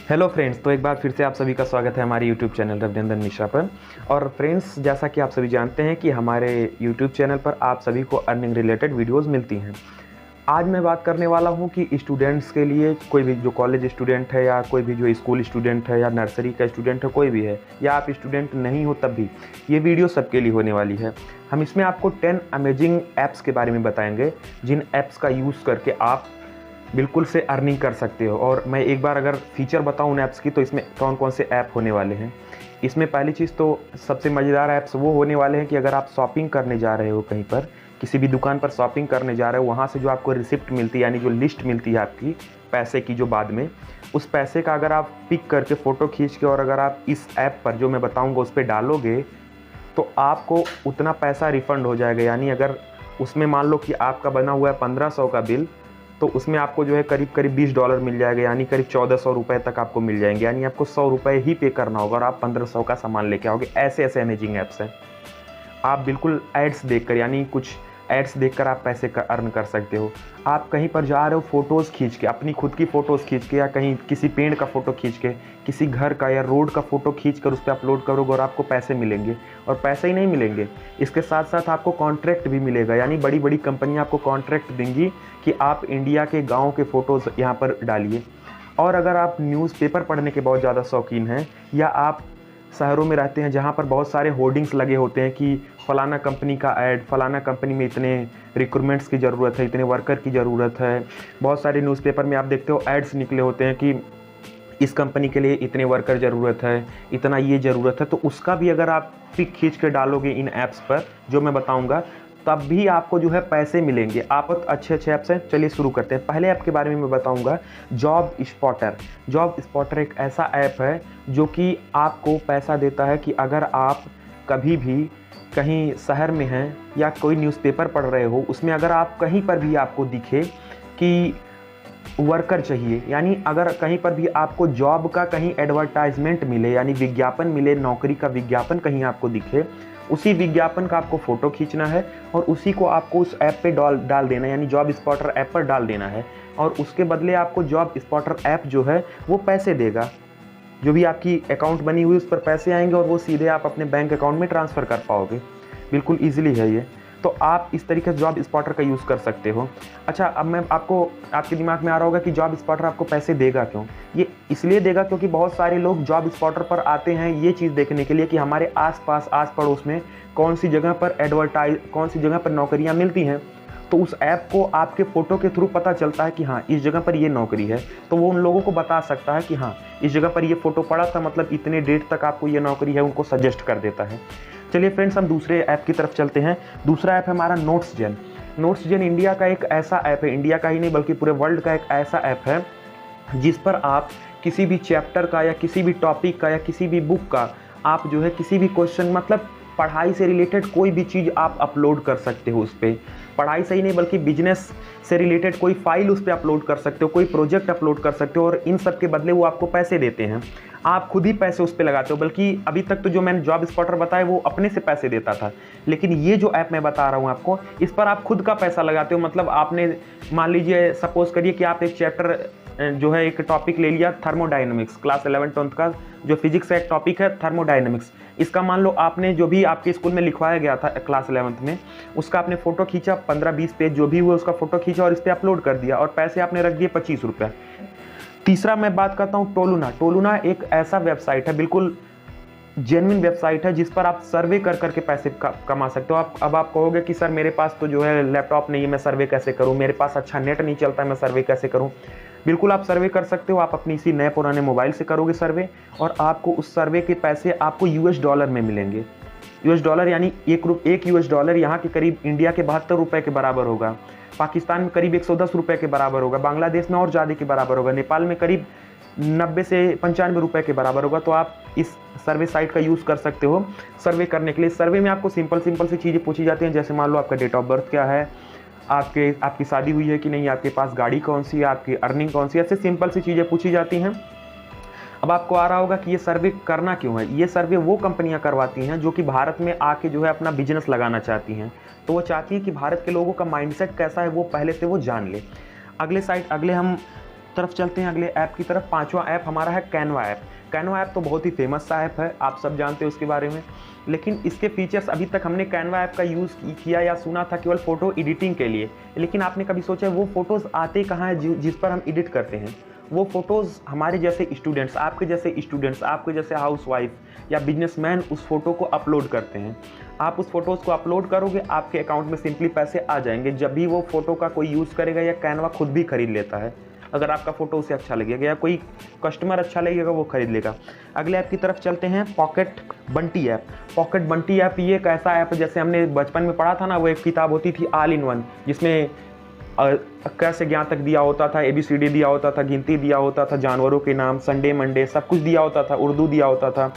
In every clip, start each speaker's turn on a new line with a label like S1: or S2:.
S1: Hello friends, तो एक बार फिर से आप सभी का स्वागत है हमारे यूट्यूब चैनल रविनंदन मिश्रा पर। और फ्रेंड्स, जैसा कि आप सभी जानते हैं कि हमारे यूट्यूब चैनल पर आप सभी को अर्निंग रिलेटेड वीडियोस मिलती हैं। आज मैं बात करने वाला हूं कि स्टूडेंट्स के लिए, कोई भी जो कॉलेज स्टूडेंट है या कोई भी जो स्कूल स्टूडेंट है या नर्सरी का स्टूडेंट है, कोई भी है या आप स्टूडेंट नहीं हो तब भी ये वीडियो सबके लिए होने वाली है। हम इसमें आपको 10 अमेजिंग ऐप्स के बारे में बताएंगे जिन ऐप्स का यूज़ करके आप बिल्कुल से अर्निंग कर सकते हो। और मैं एक बार अगर फीचर बताऊं उन ऐप्स की, तो इसमें कौन कौन से ऐप होने वाले हैं। इसमें पहली चीज़ तो सबसे मज़ेदार ऐप्स वो होने वाले हैं कि अगर आप शॉपिंग करने जा रहे हो, कहीं पर किसी भी दुकान पर शॉपिंग करने जा रहे हो, वहाँ से जो आपको रिसिप्ट मिलती है यानी जो लिस्ट मिलती है आपकी पैसे की, जो बाद में उस पैसे का अगर आप पिक करके फ़ोटो खींच के और अगर आप इस ऐप पर जो मैं बताऊँगा उस पर डालोगे तो आपको उतना पैसा रिफ़ंड हो जाएगा। यानी अगर उसमें मान लो कि आपका बना हुआ है 1500 का बिल, तो उसमें आपको जो है करीब करीब $20 मिल जाएगा, यानी करीब 1400 रुपये तक आपको मिल जाएंगे। यानी आपको 100 रुपये ही पे करना होगा और आप 1500 का सामान लेके आओगे। ऐसे ऐसे अमेजिंग ऐप्स हैं। आप बिल्कुल एड्स देखकर, यानी कुछ एड्स देखकर आप पैसे अर्न कर सकते हो। आप कहीं पर जा रहे हो, फ़ोटोज़ खींच के, अपनी खुद की फ़ोटोज़ खींच के, या कहीं किसी पेड़ का फ़ोटो खींच के, किसी घर का या रोड का फ़ोटो खींच कर उस पर अपलोड करोगे और आपको पैसे मिलेंगे। और पैसे ही नहीं मिलेंगे, इसके साथ साथ आपको कॉन्ट्रैक्ट भी मिलेगा। यानी बड़ी बड़ी कंपनियाँ आपको कॉन्ट्रैक्ट देंगी कि आप इंडिया के गाँव के फ़ोटोज़ यहाँ पर डालिए। और अगर आप न्यूज़पेपर पढ़ने के बहुत ज़्यादा शौकीन हैं या आप शहरों में रहते हैं जहाँ पर बहुत सारे होर्डिंग्स लगे होते हैं कि फ़लाना कंपनी का ऐड, फ़लाना कंपनी में इतने रिक्रूटमेंट्स की ज़रूरत है, इतने वर्कर की ज़रूरत है। बहुत सारे न्यूज़पेपर में आप देखते हो एड्स निकले होते हैं कि इस कंपनी के लिए इतने वर्कर ज़रूरत है, इतना ये ज़रूरत है। तो उसका भी अगर आप पिक खींच के डालोगे इन ऐप्स पर जो मैं बताऊँगा, तब भी आपको जो है पैसे मिलेंगे। आप अच्छे अच्छे ऐप्स हैं। चलिए शुरू करते हैं। पहले ऐप के बारे में मैं बताऊंगा जॉब स्पॉटर। जॉब स्पॉटर एक ऐसा ऐप है जो कि आपको पैसा देता है कि अगर आप कभी भी कहीं शहर में हैं या कोई न्यूज़पेपर पढ़ रहे हो, उसमें अगर आप कहीं पर भी आपको दिखे कि वर्कर चाहिए, यानी अगर कहीं पर भी आपको जॉब का कहीं एडवर्टाइजमेंट मिले, यानी विज्ञापन मिले, नौकरी का विज्ञापन कहीं आपको दिखे, उसी विज्ञापन का आपको फ़ोटो खींचना है और उसी को आपको उस ऐप पे डाल देना है, यानी जॉब स्पॉटर ऐप पर डाल देना है। और उसके बदले आपको जॉब स्पॉटर ऐप जो है वो पैसे देगा। जो भी आपकी अकाउंट बनी हुई उस पर पैसे आएंगे और वो सीधे आप अपने बैंक अकाउंट में ट्रांसफ़र कर पाओगे। बिल्कुल ईजिली है ये। तो आप इस तरीके से जॉब स्पॉटर का यूज़ कर सकते हो। अच्छा, अब मैं आपके दिमाग में आ रहा होगा कि जॉब स्पॉटर आपको पैसे देगा क्यों। ये इसलिए देगा क्योंकि बहुत सारे लोग जॉब स्पॉटर पर आते हैं ये चीज़ देखने के लिए कि हमारे आसपास, आस पड़ोस में कौन सी जगह पर नौकरियां मिलती हैं। तो उस ऐप को आपके फ़ोटो के थ्रू पता चलता है कि हाँ, इस जगह पर ये नौकरी है, तो वो उन लोगों को बता सकता है कि हाँ, इस जगह पर ये फ़ोटो पड़ा था, मतलब इतने डेट तक आपको ये नौकरी है, उनको सजेस्ट कर देता है। चलिए फ्रेंड्स, हम दूसरे ऐप की तरफ चलते हैं। दूसरा ऐप है हमारा नोट्सजेन। नोट्सजेन इंडिया का एक ऐसा ऐप है, इंडिया का ही नहीं बल्कि पूरे वर्ल्ड का एक ऐसा ऐप है जिस पर आप किसी भी चैप्टर का या किसी भी टॉपिक का या किसी भी बुक का आप जो है किसी भी क्वेश्चन, मतलब पढ़ाई से रिलेटेड कोई भी चीज़ आप अपलोड कर सकते हो उस पर। पढ़ाई से ही नहीं बल्कि बिजनेस से रिलेटेड कोई फाइल उस पर अपलोड कर सकते हो, कोई प्रोजेक्ट अपलोड कर सकते हो और इन सब के बदले वो आपको पैसे देते हैं। आप खुद ही पैसे उस पर लगाते हो। बल्कि अभी तक तो जो मैंने जॉब स्पॉटर बताया वो अपने से पैसे देता था, लेकिन ये जो ऐप मैं बता रहा हूँ आपको, इस पर आप खुद का पैसा लगाते हो। मतलब आपने मान लीजिए, सपोज करिए कि आप एक चैप्टर जो है, एक टॉपिक ले लिया थर्मोडायनेमिक्स, क्लास 11th-12th का जो फिजिक्स का एक टॉपिक है थर्मोडायनेमिक्स। इसका मान लो आपने जो भी आपके स्कूल में लिखवाया गया था क्लास 11th में, उसका आपने फ़ोटो खींचा, 15-20 पेज जो भी हुआ उसका फ़ोटो खींचा और इस पर अपलोड कर दिया और पैसे आपने रख दिए 25 रुपये। तीसरा मैं बात करता हूँ टोलुना। टोलुना एक ऐसा वेबसाइट है, बिल्कुल जेन्युइन वेबसाइट है, जिस पर आप सर्वे कर करके पैसे कमा सकते हो। अब आप कहोगे कि सर मेरे पास तो जो है लैपटॉप नहीं है, मैं सर्वे कैसे करूं, मेरे पास अच्छा नेट नहीं चलता है, मैं सर्वे कैसे करूं। बिल्कुल आप सर्वे कर सकते हो। आप अपनी इसी नए पुराने मोबाइल से करोगे सर्वे और आपको उस सर्वे के पैसे आपको $US में मिलेंगे। $, यानी एक $1 यहाँ के करीब इंडिया के 72 रुपये के बराबर होगा, पाकिस्तान में करीब 110 रुपये के बराबर होगा, बांग्लादेश में और ज़्यादा के बराबर होगा, नेपाल में करीब 90 से 95 रुपये के बराबर होगा। तो आप इस सर्वे साइट का यूज़ कर सकते हो सर्वे करने के लिए। सर्वे में आपको सिंपल सी चीज़ें पूछी जाती हैं, जैसे मान लो आपका डेट ऑफ बर्थ क्या है, आपकी शादी हुई है कि नहीं, आपके पास गाड़ी कौन सी है, आपकी अर्निंग कौन सी है, ऐसे सिंपल सी चीज़ें पूछी जाती हैं। अब आपको आ रहा होगा कि ये सर्वे करना क्यों है। ये सर्वे वो कंपनियां करवाती हैं जो कि भारत में आके जो है अपना बिजनेस लगाना चाहती हैं। तो वो चाहती है कि भारत के लोगों का माइंडसेट कैसा है वो पहले से वो जान ले। अगले हम तरफ चलते हैं अगले ऐप की तरफ। पांचवा ऐप हमारा है कैनवा ऐप। कैनवा ऐप तो बहुत ही फेमस सा ऐप है, आप सब जानते हो उसके बारे में, लेकिन इसके फीचर्स अभी तक हमने कैनवा ऐप का यूज़ किया या सुना था केवल फ़ोटो एडिटिंग के लिए। लेकिन आपने कभी सोचा वो फ़ोटोज़ आते कहाँ हैं जिस पर हम एडिट करते हैं? वो फ़ोटोज़ हमारे जैसे स्टूडेंट्स, आपके जैसे हाउसवाइफ या बिजनेसमैन उस फ़ोटो को अपलोड करते हैं। आप उस फ़ोटोज़ को अपलोड करोगे, आपके अकाउंट में सिंपली पैसे आ जाएंगे जब भी वो फ़ोटो का कोई यूज़ करेगा या कैनवा खुद भी खरीद लेता है। अगर आपका फ़ोटो उसे अच्छा लगेगा या कोई कस्टमर अच्छा लगेगा वो खरीद लेगा। अगले ऐप की तरफ चलते हैं, pocket Bunty app. Pocket Bunty app ये एक ऐसा ऐप है, जैसे हमने बचपन में पढ़ा था ना, वो एक किताब होती थी ऑल इन वन, जिसमें क से ज्ञान तक दिया होता था, ABCD दिया होता था, गिनती दिया होता था, जानवरों के नाम, संडे मंडे सब कुछ दिया होता था, उर्दू दिया होता था,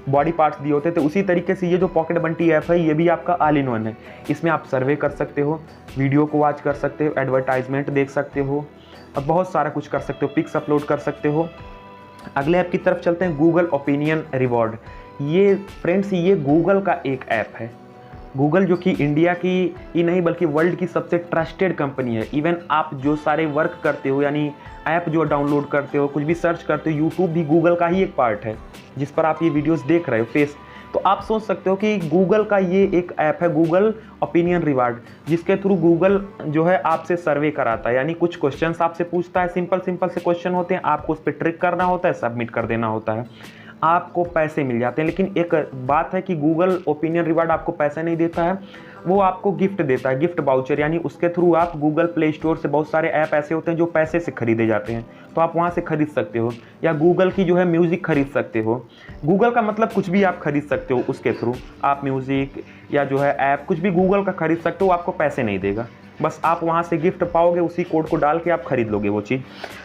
S1: बॉडी पार्ट्स दिए होते थे। उसी तरीके से ये जो पॉकेट बंटी ऐप है ये भी आपका ऑल इन वन है। इसमें आप सर्वे कर सकते हो, वीडियो को वॉच कर सकते हो, एडवर्टाइजमेंट देख सकते हो और बहुत सारा कुछ कर सकते हो, पिक्स अपलोड कर सकते हो। अगले ऐप की तरफ चलते हैं, गूगल ओपिनियन रिवॉर्ड। ये फ्रेंड्स ये गूगल का एक ऐप है। गूगल जो कि इंडिया की ही नहीं बल्कि वर्ल्ड की सबसे ट्रस्टेड कंपनी है। इवन आप जो सारे वर्क करते हो, यानी ऐप जो डाउनलोड करते हो, कुछ भी सर्च करते हो, यूट्यूब भी गूगल का ही एक पार्ट है जिस पर आप ये वीडियोस देख रहे हो तो आप सोच सकते हो कि गूगल का ये एक ऐप है, गूगल ओपिनियन रिवार्ड, जिसके थ्रू गूगल जो है आपसे सर्वे कराता है। यानी कुछ क्वेश्चंस आपसे पूछता है, सिंपल से क्वेश्चन होते हैं, आपको उस पर ट्रिक करना होता है, सबमिट कर देना होता है, आपको पैसे मिल जाते हैं। लेकिन एक बात है कि गूगल ओपिनियन रिवार्ड आपको पैसे नहीं देता है, वो आपको गिफ्ट देता है, गिफ्ट वाउचर। यानी उसके थ्रू आप गूगल प्ले स्टोर से बहुत सारे ऐप ऐसे होते हैं जो पैसे से खरीदे जाते हैं, तो आप वहाँ से खरीद सकते हो। या गूगल की जो है म्यूज़िक खरीद सकते हो। गूगल का मतलब कुछ भी आप खरीद सकते हो उसके थ्रू, आप म्यूज़िक या जो है ऐप कुछ भी गूगल का खरीद सकते हो, आपको पैसे नहीं देगा, बस आप वहाँ से गिफ्ट पाओगे, उसी कोड को डाल के आप खरीद लोगे वो चीज़।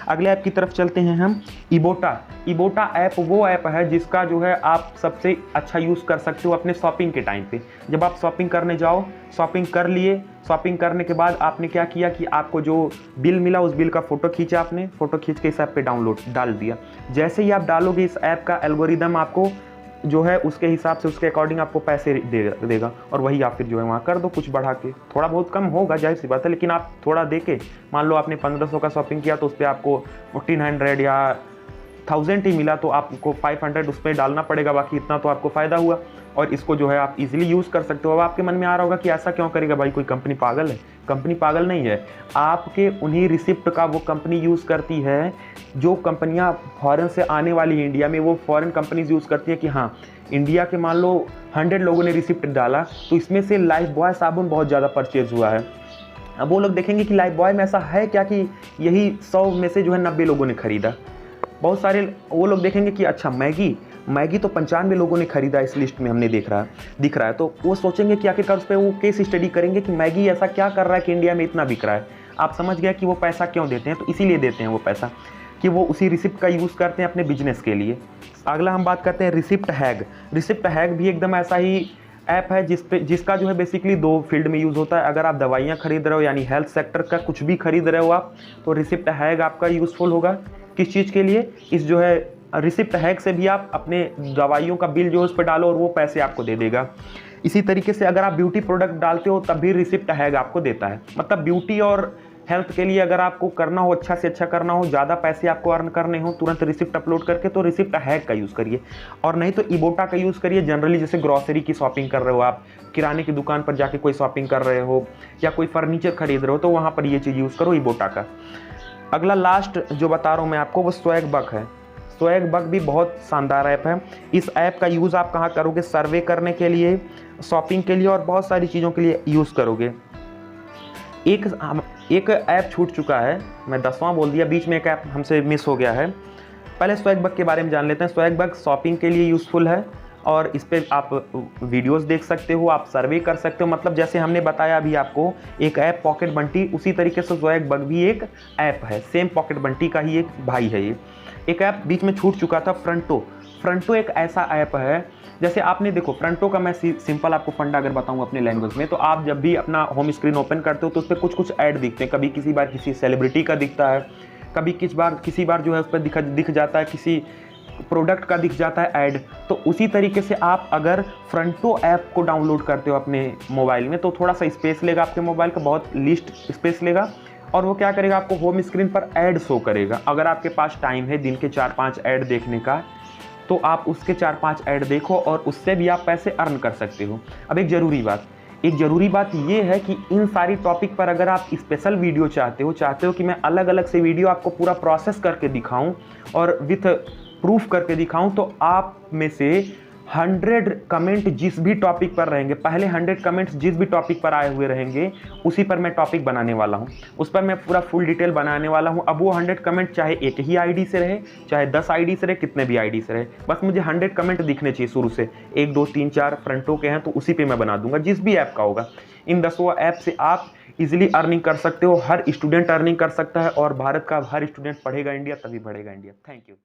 S1: अगले ऐप की तरफ चलते हैं हम, इबोटा ऐप वो ऐप है जिसका जो है आप सबसे अच्छा यूज़ कर सकते हो अपने शॉपिंग के टाइम पे। जब आप शॉपिंग करने जाओ, शॉपिंग कर लिए, शॉपिंग करने के बाद आपने क्या किया कि आपको जो बिल मिला उस बिल का फ़ोटो खींचा, आपने फ़ोटो खींच के इस ऐप पे डाल दिया। जैसे ही आप डालोगे इस ऐप का एल्गोरिदम आपको जो है उसके हिसाब से, उसके अकॉर्डिंग आपको पैसे देगा और वही आप फिर जो है वहाँ कर दो कुछ बढ़ा के। थोड़ा बहुत कम होगा, जाहिर सी बात है, लेकिन आप थोड़ा दे के, मान लो आपने 1500 का शॉपिंग किया तो उस पर आपको 1400 या 1000 ही मिला, तो आपको 500 उस पर डालना पड़ेगा, बाकी इतना तो आपको फ़ायदा हुआ। और इसको जो है आप इजीली यूज़ कर सकते हो। अब आपके मन में आ रहा होगा कि ऐसा क्यों करेगा भाई, कोई कंपनी पागल है? कंपनी पागल नहीं है, आपके उन्हीं रिसिप्ट का वो कंपनी यूज़ करती है जो कंपनियां फॉरेन से आने वाली इंडिया में, वो फॉरेन कंपनीज यूज़ करती है कि हाँ इंडिया के मान लो 100 लोगों ने रिसिप्ट डाला तो इसमें से लाइफ बॉय साबुन बहुत ज़्यादा परचेज हुआ है। अब वो लोग देखेंगे कि लाइफ बॉय में ऐसा है क्या कि यही 100 में से जो है 90 लोगों ने खरीदा। बहुत सारे वो लोग देखेंगे कि अच्छा मैगी तो 95 लोगों ने खरीदा इस लिस्ट में, हमने दिख रहा है, तो वो सोचेंगे कि आखिरकार उस पर वो केस स्टडी करेंगे कि मैगी ऐसा क्या कर रहा है कि इंडिया में इतना बिक रहा है। आप समझ गए कि वो पैसा क्यों देते हैं, तो इसीलिए देते हैं वो पैसा कि वो उसी रिसिप्ट का यूज़ करते हैं अपने बिजनेस के लिए। अगला हम बात करते हैं रिसिप्ट हैग भी एकदम ऐसा ही ऐप है जिसका जो है बेसिकली 2 फील्ड में यूज़ होता है। अगर आप दवाइयाँ खरीद रहे हो यानी हेल्थ सेक्टर का कुछ भी खरीद रहे हो आप, तो रिसिप्ट हैग आपका यूज़फुल होगा। किस चीज़ के लिए? इस जो है रिसिप्ट हैग से भी आप अपने दवाइयों का बिल जो उस पर डालो और वो पैसे आपको दे देगा। इसी तरीके से अगर आप ब्यूटी प्रोडक्ट डालते हो तब भी रिसिप्ट हैग आपको देता है। मतलब ब्यूटी और हेल्थ के लिए अगर आपको करना हो, अच्छा से अच्छा करना हो, ज़्यादा पैसे आपको अर्न करने हो तुरंत रिसिप्ट अपलोड करके, तो रिसिप्ट हैग का यूज़ करिए। और नहीं तो इबोटा का यूज़ करिए। जनरली जैसे ग्रॉसरी की शॉपिंग कर रहे हो आप, किराने की दुकान पर जाके कोई शॉपिंग कर रहे हो या कोई फर्नीचर खरीद रहे हो, तो वहाँ पर ये चीज़ यूज़ करो इबोटा का। अगला लास्ट जो बता रहा हूँ मैं आपको वो स्वैगबक है। स्वैगबक भी बहुत शानदार ऐप है। इस ऐप का यूज़ आप कहाँ करोगे? सर्वे करने के लिए, शॉपिंग के लिए और बहुत सारी चीज़ों के लिए यूज़ करोगे। एक ऐप छूट चुका है, मैं 10वां बोल दिया, बीच में एक ऐप हमसे मिस हो गया है। पहले स्वैगबक के बारे में जान लेते हैं। स्वैगबक शॉपिंग के लिए यूज़फुल है और इस पर आप वीडियोस देख सकते हो, आप सर्वे कर सकते हो। मतलब जैसे हमने बताया अभी आपको एक ऐप पॉकेट बंटी, उसी तरीके से स्वैगबक भी एक ऐप है, सेम पॉकेट बंटी का ही एक भाई है। ये एक ऐप बीच में छूट चुका था, फ्रंटो एक ऐसा ऐप है, जैसे आपने देखो फ्रंटो का मैं सिंपल आपको फंडा अगर बताऊं अपने लैंग्वेज में, तो आप जब भी अपना होम स्क्रीन ओपन करते हो तो उस पर कुछ ऐड दिखते हैं। कभी किसी बार किसी सेलिब्रिटी का दिखता है, कभी किसी बार जो है उस पर दिख जाता है किसी प्रोडक्ट का दिख जाता है ऐड। तो उसी तरीके से आप अगर फ्रंटो ऐप को डाउनलोड करते हो अपने मोबाइल में तो थोड़ा सा स्पेस लेगा आपके मोबाइल का, बहुत लिस्ट स्पेस लेगा और वो क्या करेगा, आपको होम स्क्रीन पर ऐड शो करेगा। अगर आपके पास टाइम है दिन के 4-5 ऐड देखने का, तो आप उसके 4-5 ऐड देखो और उससे भी आप पैसे अर्न कर सकते हो। अब एक ज़रूरी बात ये है कि इन सारी टॉपिक पर अगर आप स्पेशल वीडियो चाहते हो कि मैं अलग अलग से वीडियो आपको पूरा प्रोसेस करके दिखाऊं और विथ प्रूफ करके दिखाऊं, तो आप में से 100 कमेंट जिस भी टॉपिक पर रहेंगे, पहले 100 कमेंट्स जिस भी टॉपिक पर आए हुए रहेंगे, उसी पर मैं टॉपिक बनाने वाला हूं, उस पर मैं पूरा फुल डिटेल बनाने वाला हूं। अब वो 100 कमेंट चाहे एक ही आईडी से रहे, चाहे 10 आईडी से रहे, कितने भी आईडी से रहे, बस मुझे 100 कमेंट दिखने चाहिए शुरू से। 1 2 3 4 फ्रंटों के हैं तो उसी पे मैं बना दूंगा, जिस भी ऐप का होगा। इन 10 ऐप से आप इजीली अर्निंग कर सकते हो। हर स्टूडेंट अर्निंग कर सकता है और भारत का हर स्टूडेंट पढ़ेगा इंडिया तभी बढ़ेगा इंडिया। Thank you.